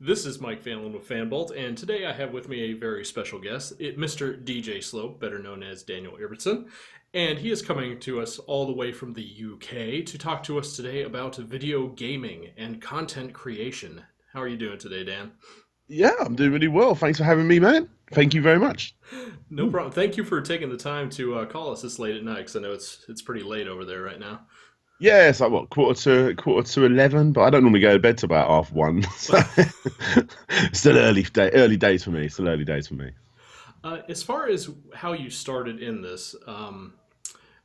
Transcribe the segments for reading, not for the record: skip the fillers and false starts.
This is Mike Fanlin with Fanbolt, and today I have with me a very special guest, Mr. DJ Slope, better known as Daniel Ibbertson, and he is coming to us all the way from the UK to talk to us today about video gaming and content creation. How are you doing today, Dan? Yeah, I'm doing really well. Thanks for having me, man. Thank you very much. No problem. Thank you for taking the time to call us this late at night, because I know it's pretty late over there right now. Yeah, it's like what, quarter to 11, but I don't normally go to bed till about half one. So still early days for me. Still early days for me. As far as how you started in this,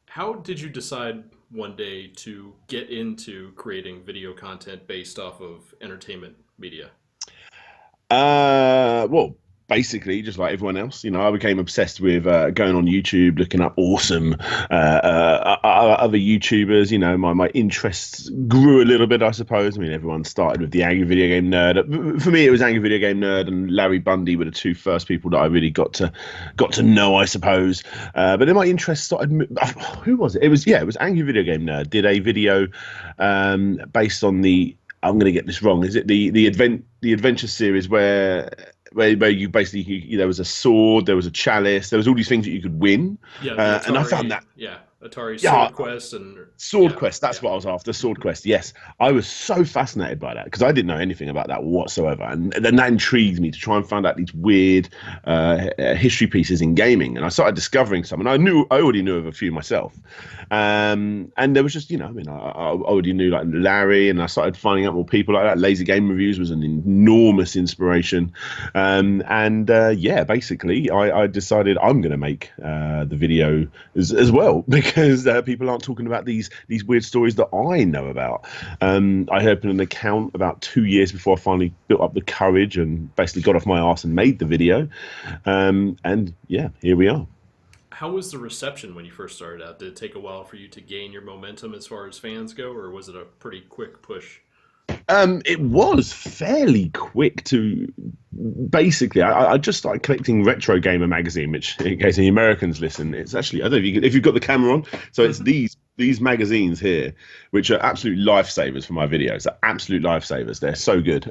how did you decide one day to get into creating video content based off of entertainment media? Well, basically, just like everyone else, I became obsessed with going on YouTube, looking up awesome other YouTubers. My interests grew a little bit, I suppose. I mean, everyone started with the Angry Video Game Nerd. For me, it was Angry Video Game Nerd and Larry Bundy were the two first people that I really got to know, I suppose. But then my interest started. Who was it? It was Angry Video Game Nerd. Did a video based on the. I'm going to get this wrong. Is it the adventure series where you basically there was a sword, there was a chalice, there was all these things that you could win, Yeah, the and I found Atari, that yeah, Atari yeah, Sword Quest, and Sword yeah, Quest, that's yeah. what I was after. Sword Quest, yes. I was so fascinated by that because I didn't know anything about that whatsoever. And then that intrigued me to try and find out these weird history pieces in gaming. And I started discovering some, and I already knew of a few myself. And there was just, I already knew like Larry, and I started finding out more people like that. Lazy Game Reviews was an enormous inspiration. Yeah, basically, I decided I'm going to make the video as well because people aren't talking about these weird stories that I know about. I opened an account about 2 years before I finally built up the courage and basically got off my arse and made the video. And yeah, here we are. How was the reception when you first started out? Did it take a while for you to gain your momentum as far as fans go, or was it a pretty quick push? It was fairly quick to basically. I just started collecting Retro Gamer magazine, which, in case any Americans listen, it's actually I don't know if you've got the camera on. So it's Hmm. these magazines here, which are absolute lifesavers for my videos. They're absolute lifesavers. They're so good.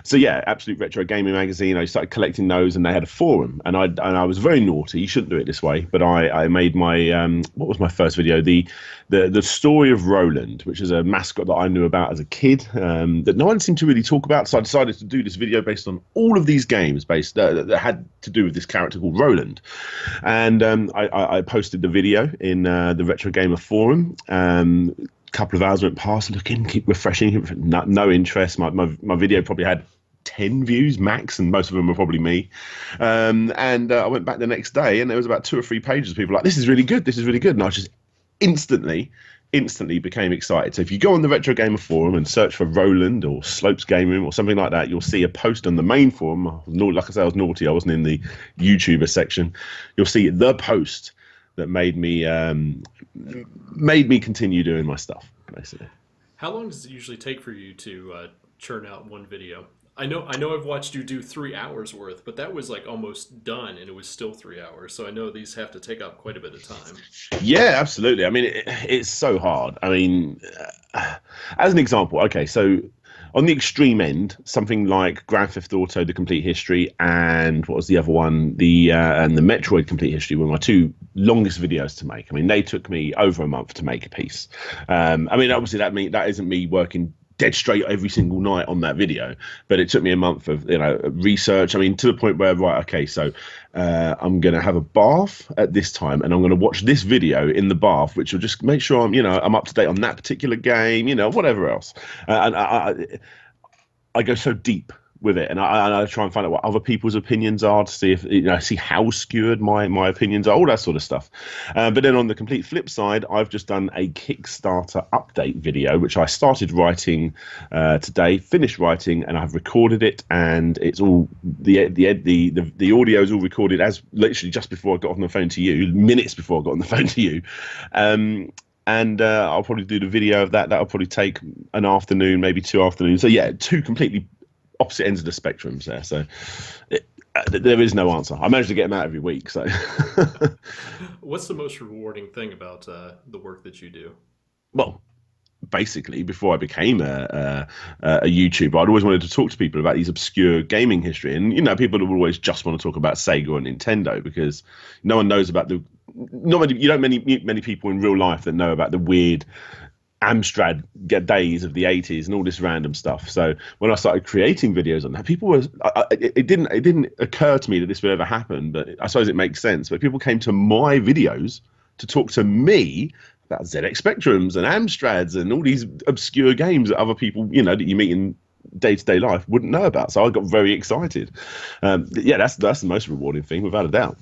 So yeah, absolute Retro Gaming magazine. I started collecting those, and they had a forum, and I was very naughty. You shouldn't do it this way, but I made my what was my first video? The story of Roland, which is a mascot that I knew about as a kid, that no one seemed to really talk about. So I decided to do this video based on all of these games based that had to do with this character called Roland. And I posted the video in the Retro Gamer forum. Couple of hours went past, looking, keep refreshing, no interest. My video probably had 10 views max, and most of them were probably me. And I went back the next day, and there was about 2 or 3 pages of people like, this is really good, this is really good. And I was just instantly became excited. So if you go on the Retro Gamer forum and search for Roland or Slopes Game Room or something like that, you'll see a post on the main forum. Like I said, I was naughty. I wasn't in the YouTuber section. You'll see the post that made me continue doing my stuff, basically. How long does it usually take for you to churn out one video? I know I've watched you do 3 hours worth, but that was like almost done, and it was still 3 hours. So I know these have to take up quite a bit of time. Yeah, absolutely. I mean, it's so hard. I mean, as an example, okay, so on the extreme end, something like Grand Theft Auto: The Complete History and what was the other one? The Metroid Complete History were my two longest videos to make. I mean, they took me over a month to make a piece. I mean, obviously that isn't me working dead straight every single night on that video, but it took me a month of research. I mean, to the point where, right, okay, so I'm gonna have a bath at this time, and I'm gonna watch this video in the bath, which will just make sure I'm up to date on that particular game, whatever else. And I go so deep with it, and I try and find out what other people's opinions are to see if see how skewed my opinions are, all that sort of stuff. But then on the complete flip side, I've just done a Kickstarter update video, which I started writing today, finished writing, and I've recorded it, and it's all the audio is all recorded as literally just before I got on the phone to you, minutes before I got on the phone to you. And I'll probably do the video of that. That'll probably take an afternoon, maybe 2 afternoons. So yeah, two completely opposite ends of the spectrums there. So there is no answer. I managed to get them out every week. So What's the most rewarding thing about the work that you do? well, basically, before I became a YouTuber, I'd always wanted to talk to people about these obscure gaming history. And, people would always just want to talk about Sega or Nintendo because no one knows about you don't meet many people in real life that know about the weird Amstrad days of the 80s and all this random stuff. So when I started creating videos on that, people were, it didn't occur to me that this would ever happen, but I suppose it makes sense. But people came to my videos to talk to me about ZX Spectrums and Amstrads and all these obscure games that other people, that you meet in day-to-day life wouldn't know about. So I got very excited. Yeah, that's the most rewarding thing, without a doubt.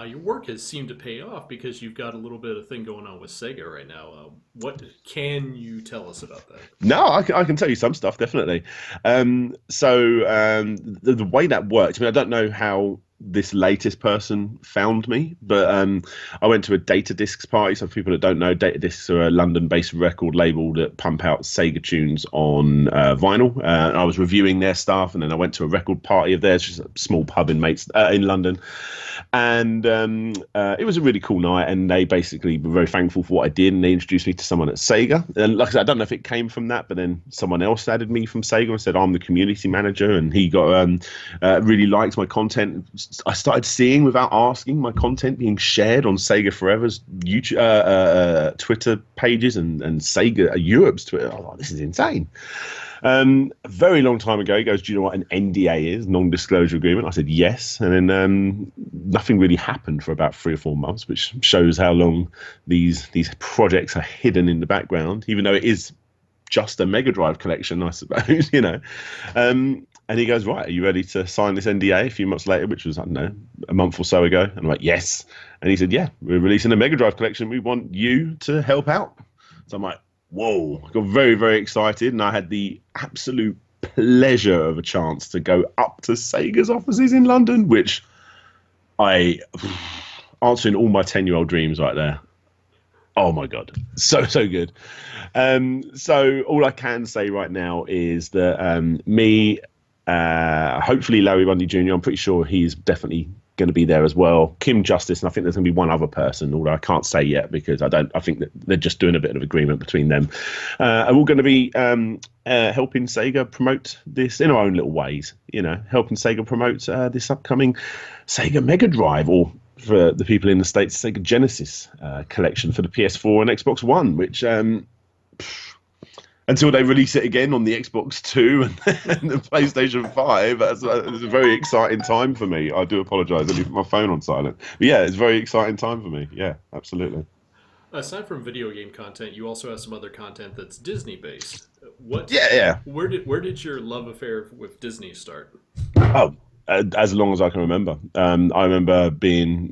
Your work has seemed to pay off because you've got a little bit of thing going on with Sega right now. What can you tell us about that? No, I can tell you some stuff, definitely. The way that works, I mean, I don't know how this latest person found me, but I went to a Data Discs party. So for people that don't know, Data Discs are a London-based record label that pump out Sega tunes on vinyl. And I was reviewing their stuff, and then I went to a record party of theirs, just a small pub in London. And it was a really cool night, and they basically were very thankful for what I did, and they introduced me to someone at Sega. And like I said, I don't know if it came from that, but then someone else added me from Sega and said I'm the community manager, and he got really liked my content. I started seeing, without asking, my content being shared on Sega Forever's YouTube, Twitter pages and Sega Europe's Twitter. I was like, this is insane. A very long time ago, he goes, do you know what an NDA is, non-disclosure agreement? I said yes, and then nothing really happened for about 3 or 4 months, which shows how long these projects are hidden in the background, even though it is just a Mega Drive collection, I suppose, and he goes, right, are you ready to sign this NDA a few months later, which was, I don't know, a month or so ago? And I'm like, yes. And he said, yeah, we're releasing a Mega Drive collection. We want you to help out. So I'm like, whoa, I got very, very excited. And I had the absolute pleasure of a chance to go up to Sega's offices in London, which answering all my 10-year-old dreams right there. Oh my God, so good. So all I can say right now is that hopefully Larry Bundy Jr., I'm pretty sure he's definitely going to be there as well. Kim Justice, and I think there's going to be one other person, although I can't say yet because I think that they're just doing a bit of agreement between them. And we're going to be helping Sega promote this in our own little ways, helping Sega promote this upcoming Sega Mega Drive, or for the people in the States, Sega Genesis collection for the PS4 and Xbox One, which until they release it again on the Xbox 2 and the PlayStation 5, it's a very exciting time for me. I do apologise, I put my phone on silent. But yeah, it's a very exciting time for me. Yeah, absolutely. Aside from video game content, you also have some other content that's Disney based. Yeah. Where did your love affair with Disney start? Oh, as long as I can remember. I remember being,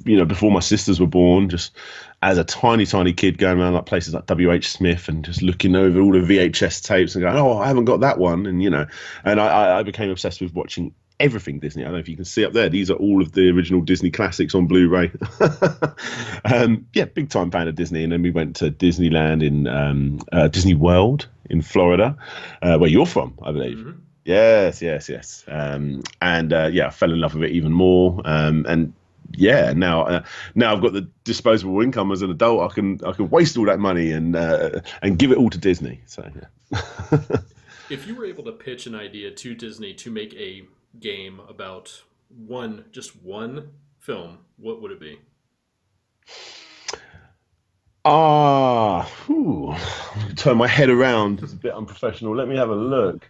before my sisters were born, just as a tiny kid going around like places like WH Smith and just looking over all the VHS tapes and going, oh, I haven't got that one. And I became obsessed with watching everything Disney. I don't know if you can see up there. These are all of the original Disney classics on Blu-ray. Yeah, big time fan of Disney. And then we went to Disneyland in Disney World in Florida, where you're from, I believe. Mm-hmm. Yes. I fell in love with it even more. And yeah, now I've got the disposable income as an adult. I can waste all that money and give it all to Disney. So yeah. If you were able to pitch an idea to Disney to make a game about just one film, what would it be? Turn my head around. It's a bit unprofessional. Let me have a look.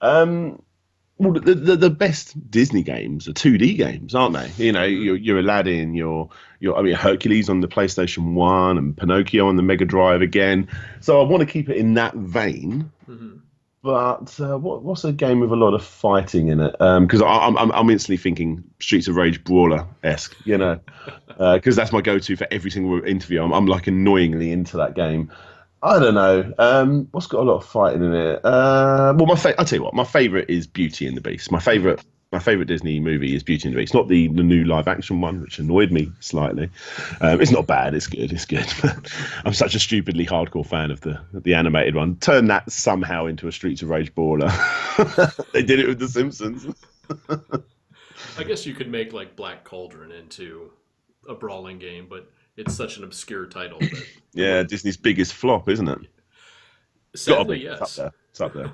Well, the best Disney games are 2D games, aren't they? Your Aladdin, your Hercules on the PlayStation 1 and Pinocchio on the Mega Drive again. So I want to keep it in that vein. Mm-hmm. But what's a game with a lot of fighting in it? Because I'm instantly thinking Streets of Rage brawler-esque, because that's my go-to for every single interview. I'm like annoyingly into that game. I don't know. What's got a lot of fighting in it? I'll tell you what. My favorite is Beauty and the Beast. My favorite Disney movie is Beauty and the Beast. Not the new live action one, which annoyed me slightly. It's not bad. It's good. I'm such a stupidly hardcore fan of the animated one. Turn that somehow into a Streets of Rage brawler. They did it with The Simpsons. I guess you could make like Black Cauldron into a brawling game, but it's such an obscure title that Yeah, Disney's biggest flop, isn't it? Gotta sadly, be. It's up yes. there. It's up there.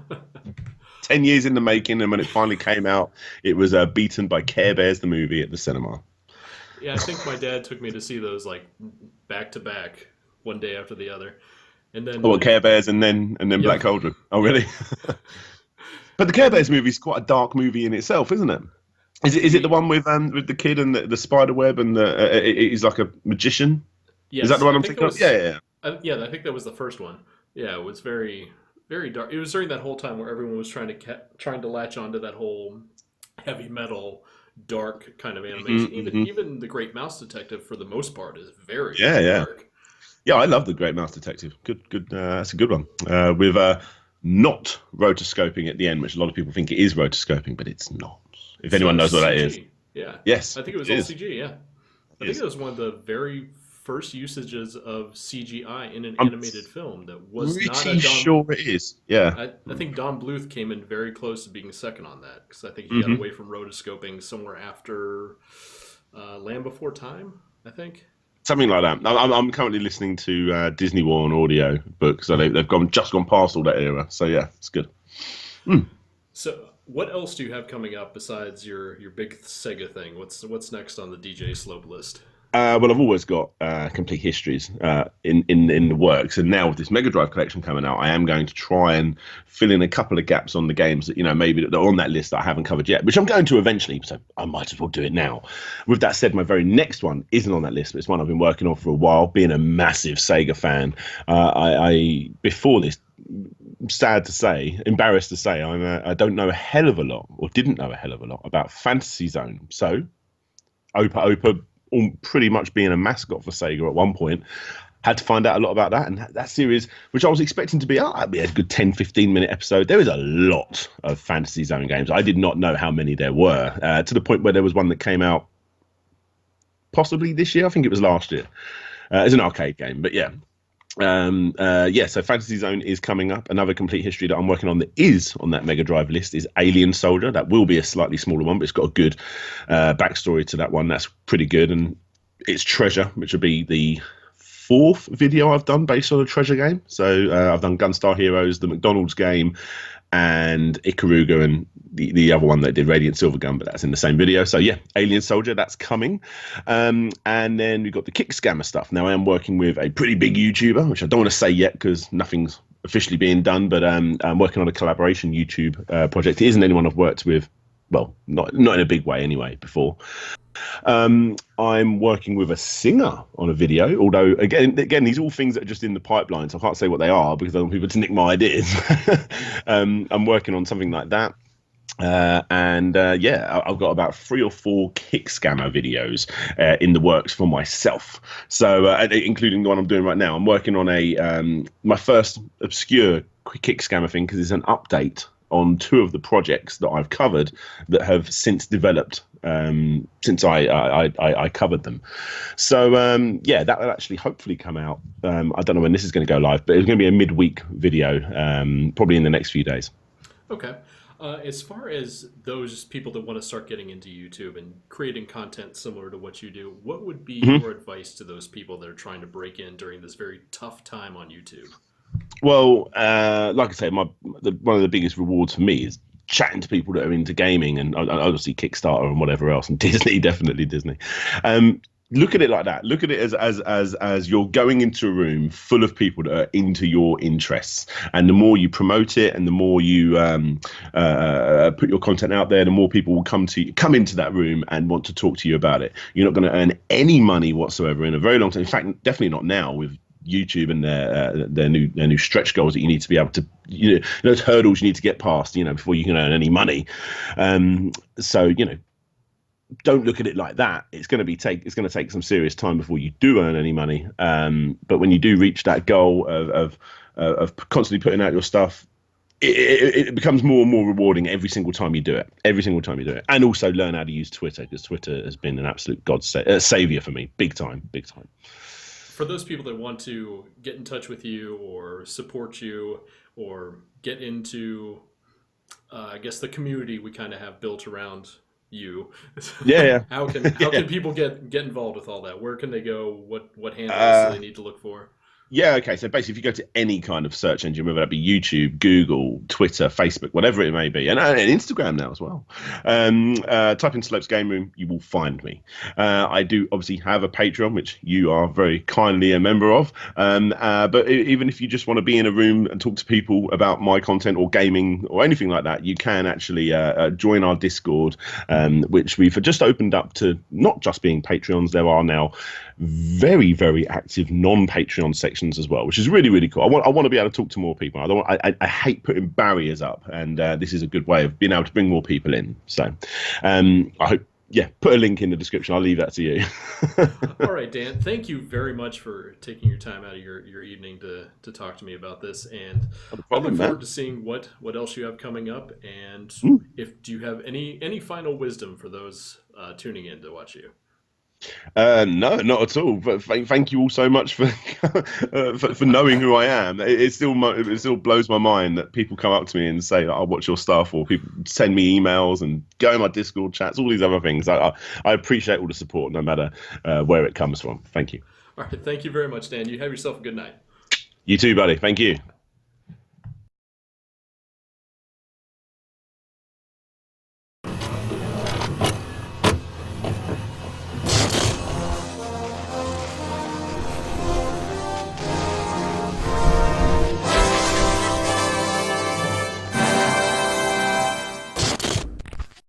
10 years in the making, and when it finally came out, it was beaten by Care Bears the movie at the cinema. Yeah, I think my dad took me to see those like back to back, one day after the other, and Oh, then what, Care Bears and then yep, Black Cauldron. Oh, yep, really? But the Care Bears and movie is quite a dark movie in itself, isn't it? Is it the the one with the kid and the spider web and he's like a magician? Is that the yes, one I I'm think it thinking of? Yeah, was, yeah, yeah. yeah, I think that was the first one. Yeah, it was very dark. It was during that whole time where everyone was trying to latch onto that whole heavy metal, dark kind of animation. Hmm, Even hmm. even the Great Mouse Detective, for the most part, is very Yeah, very yeah, dark. yeah. I love the Great Mouse Detective. Good, good. That's a good one. With not rotoscoping at the end, which a lot of people think it is rotoscoping, but it's not. If anyone So knows what that is, CG, yeah, yes, I think it was it all is. CG. Yeah, I It think it is. was one of the very first usages of CGI in an I'm animated film that was not a pretty Don. sure it is. Yeah. I think Don Bluth came in very close to being second on that because I think he got Hmm. away from rotoscoping somewhere after Land Before Time. I think. Something like that. I'm currently listening to Disney War on audio book, so they've gone past all that era. So yeah, it's good. Mm. So, what else do you have coming up besides your big Sega thing? What's next on the DJ Slope list? Well, I've always got complete histories in the works, and now with this Mega Drive collection coming out, I am going to try and fill in a couple of gaps on the games that maybe that are on that list that I haven't covered yet, which I'm going to eventually. So I might as well do it now. With that said, my very next one isn't on that list, but it's one I've been working on for a while. Being a massive Sega fan, I before this, sad to say, embarrassed to say, I don't know a hell of a lot, or didn't know a hell of a lot about Fantasy Zone. So Opa Opa, pretty much being a mascot for Sega at one point, had to find out a lot about that. And that series, which I was expecting to be, that'd be a good 10, 15-minute episode. There is a lot of Fantasy Zone games. I did not know how many there were, to the point where there was one that came out possibly this year. I think it was last year. It's an arcade game, but yeah. Yeah, so Fantasy Zone is coming up. Another complete history that I'm working on that is on that Mega Drive list is Alien Soldier. That will be a slightly smaller one, but it's got a good backstory to that one. That's pretty good. And it's Treasure, which will be the fourth video I've done based on a Treasure game. So I've done Gunstar Heroes, the McDonald's game, and Ikaruga, and the other one that did Radiant Silvergun, but that's in the same video. So yeah, Alien Soldier, that's coming. And then we've got the Kick Scammer stuff. Now I am working with a pretty big YouTuber, which I don't want to say yet because nothing's officially being done, but I'm working on a collaboration YouTube project. It isn't anyone I've worked with, well, not in a big way anyway, before. I'm working with a singer on a video, although again, these are all things that are just in the pipeline, so I can't say what they are because I don't want people to nick my ideas. I'm working on something like that. And yeah, I've got about 3 or 4 kick scammer videos in the works for myself. So, including the one I'm doing right now, I'm working on my first obscure kick scammer thing because it's an update on 2 of the projects that I've covered that have since developed since I covered them. So yeah, that will actually hopefully come out. I don't know when this is going to go live, but it's going to be a midweek video, probably in the next few days. Okay. As far as those people that want to start getting into YouTube and creating content similar to what you do, what would be Mhm. your advice to those people that are trying to break in during this very tough time on YouTube? Well, like I say, one of the biggest rewards for me is chatting to people that are into gaming and obviously Kickstarter and whatever else, and Disney, definitely Disney. Look at it like that. Look at it as you're going into a room full of people that are into your interests, and the more you promote it, and the more you put your content out there, the more people will come into that room and want to talk to you about it. You're not going to earn any money whatsoever in a very long time. In fact, definitely not now with YouTube and their new stretch goals that you need to be able to, those hurdles you need to get past, before you can earn any money. So don't look at it like that. It's going to take some serious time before you do earn any money. But when you do reach that goal of constantly putting out your stuff, it becomes more and more rewarding every single time you do it. Every single time you do it, and also learn how to use Twitter, because Twitter has been an absolute savior for me, big time, big time. For those people that want to get in touch with you or support you or get into, I guess, the community we kind of have built around you. Yeah, How yeah. can people get involved with all that? Where can they go? What handles do Uh, they need to look for? Yeah, okay. So basically, if you go to any kind of search engine, whether that be YouTube, Google, Twitter, Facebook, whatever it may be, and Instagram now as well, type in Slopes Game Room, you will find me. I do obviously have a Patreon, which you are very kindly a member of. But even if you just want to be in a room and talk to people about my content or gaming or anything like that, you can actually join our Discord, which we've just opened up to not just being Patreons. There are now very, very active non-Patreon sections as well, which is really, really cool. I want to be able to talk to more people. I hate putting barriers up, and this is a good way of being able to bring more people in. So, I hope, yeah, put a link in the description. I'll leave that to you. All right, Dan. Thank you very much for taking your time out of your evening to talk to me about this, and Not a I look problem, forward man. to seeing what else you have coming up. And Mm. if do you have any final wisdom for those tuning in to watch you? No, not at all. But thank you all so much for, for knowing who I am. It still blows my mind that people come up to me and say, "I watch your stuff," or people send me emails and go in my Discord chats, all these other things. I appreciate all the support, no matter where it comes from. Thank you. All right, thank you very much, Dan. You have yourself a good night. You too, buddy. Thank you.